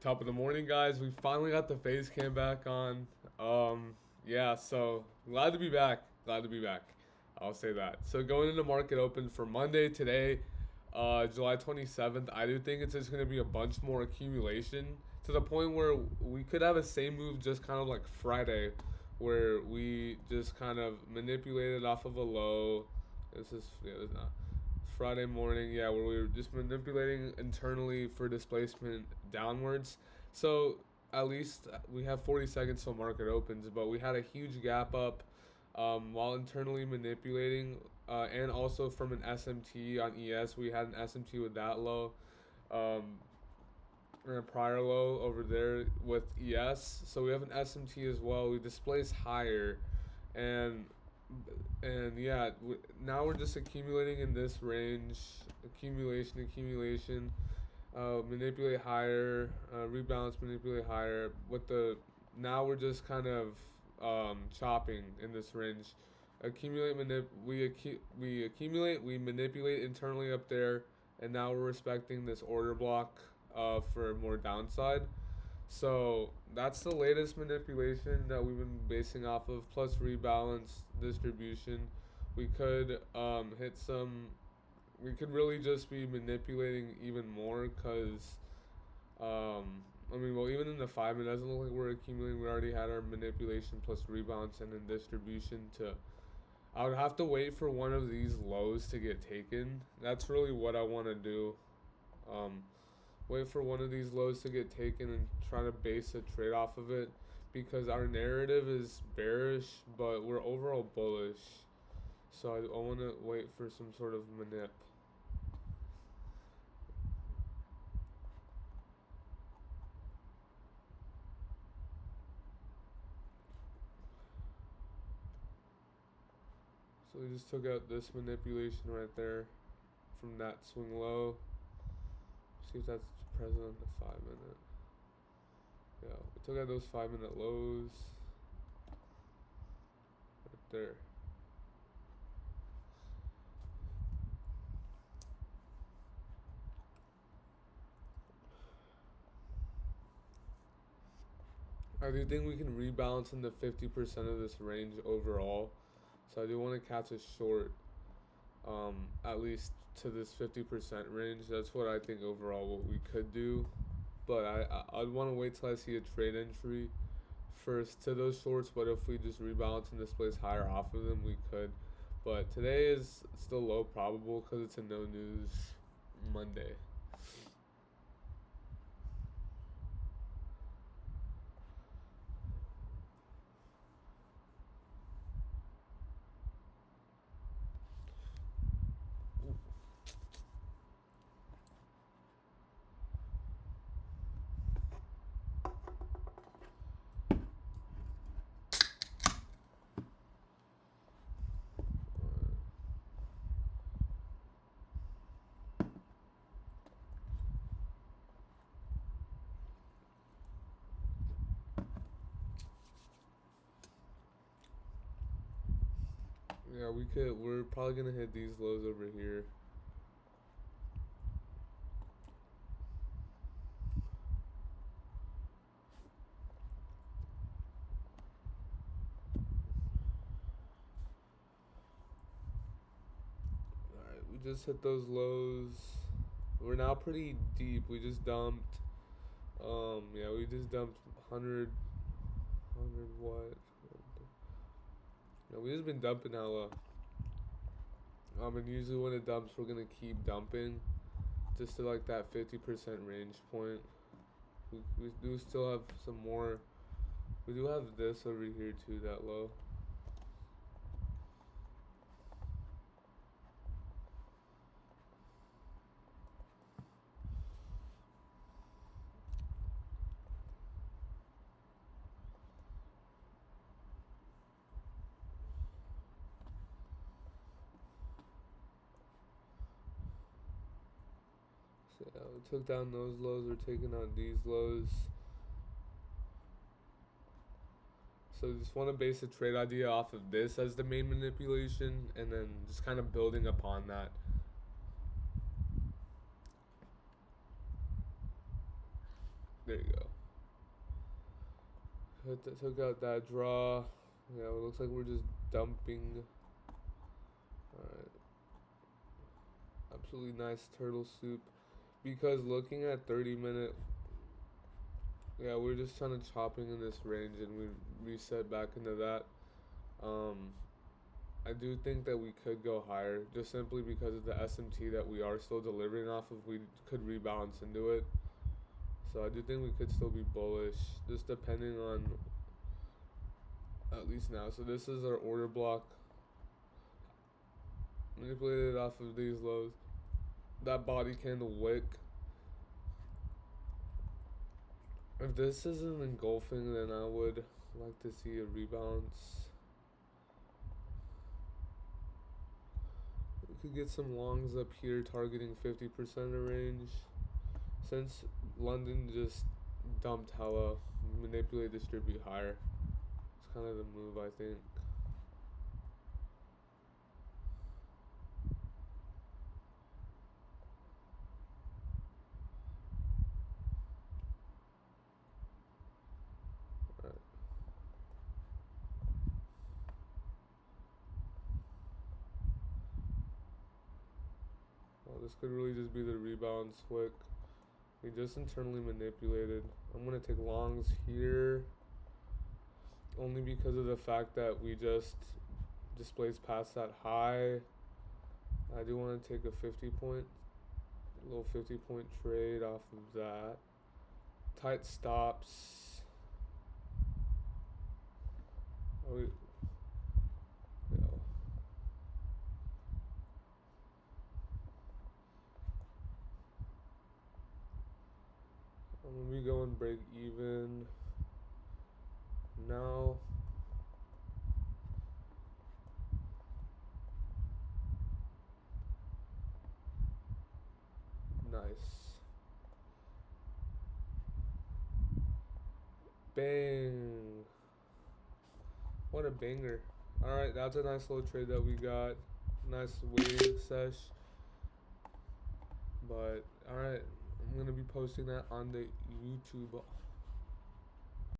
Top of the morning, guys. We finally got the face cam back on. Yeah, so glad to be back. Glad to be back. I'll say that. So going into market open for Monday today, July 27th. I do think it's just gonna be a bunch more accumulation to the point where we could have a same move, just kind of like Friday, where we just kind of manipulated off of a low. This is not Friday morning, yeah, where we were just manipulating internally for displacement downwards. So at least we have 40 seconds till market opens, but we had a huge gap up while internally manipulating, and also from an SMT on ES, we had an SMT with that low, um, and a prior low over there with ES. So we have an SMT as well. We displaced higher, and yeah, now we're just accumulating in this range, accumulation, manipulate higher, rebalance, manipulate higher. With the now we're just kind of chopping in this range. We accumulate, we manipulate internally up there, and now we're respecting this order block for more downside. So that's the latest manipulation that we've been basing off of, plus rebalance distribution. We could hit some. We could really just be manipulating even more because, I mean, well, even in the 5 minute, it doesn't look like we're accumulating. We already had our manipulation plus rebalance and then distribution to. I would have to wait for one of these lows to get taken. That's really what I want to do. Um, Wait for one of these lows to get taken and try to base a trade off of it, because our narrative is bearish, but we're overall bullish. So I want to wait for some sort of manip. So we just took out this manipulation right there from that swing low. See if that's present on the 5 minute. Yeah, we took out those 5 minute lows right there. I do think we can rebalance in the 50% of this range overall. So I do want to catch a short, at least to this 50% range. That's what I think overall what we could do. But I'd want to wait till I see a trade entry first to those shorts. But if we just rebalance and displace higher off of them, we could. But today is still low probable because it's a no news Monday. Yeah, we could. We're probably gonna hit these lows over here. All right, we just hit those lows. We're now pretty deep. We just dumped. Yeah, we just dumped 100 what? Yeah, we just been dumping hella. And usually when it dumps, we're gonna keep dumping, just to like that 50% range point. We do still have some more. We do have this over here too, that low. So yeah, we took down those lows. We're taking out these lows. So just want to base a trade idea off of this as the main manipulation, and then just kind of building upon that. There you go. Took out that draw. Yeah, it looks like we're just dumping. Alright. Absolutely nice turtle soup. Because looking at 30-minute, yeah, we're just kind of chopping in this range and we reset back into that. I do think that we could go higher just simply because of the SMT that we are still delivering off of. We could rebalance into it. So I do think we could still be bullish, just depending on at least now. So this is our order block. Manipulated off of these lows. That body candle wick. If this isn't engulfing, then I would like to see a rebalance. We could get some longs up here targeting 50% of range. Since London just dumped hella, manipulate, distribute higher. It's kind of the move, I think. Alright. Well, this could really just be the rebalance wick. We just internally manipulated. I'm going to take longs here. Only because of the fact that we just displaced past that high. I do want to take a 50-point, little 50-point trade off of that. Tight stops. Are we, yeah. I'm gonna be going break even now. Nice. Bang. What a banger. Alright, that's a nice little trade that we got. Nice waiting sesh. But, alright, I'm going to be posting that on the YouTube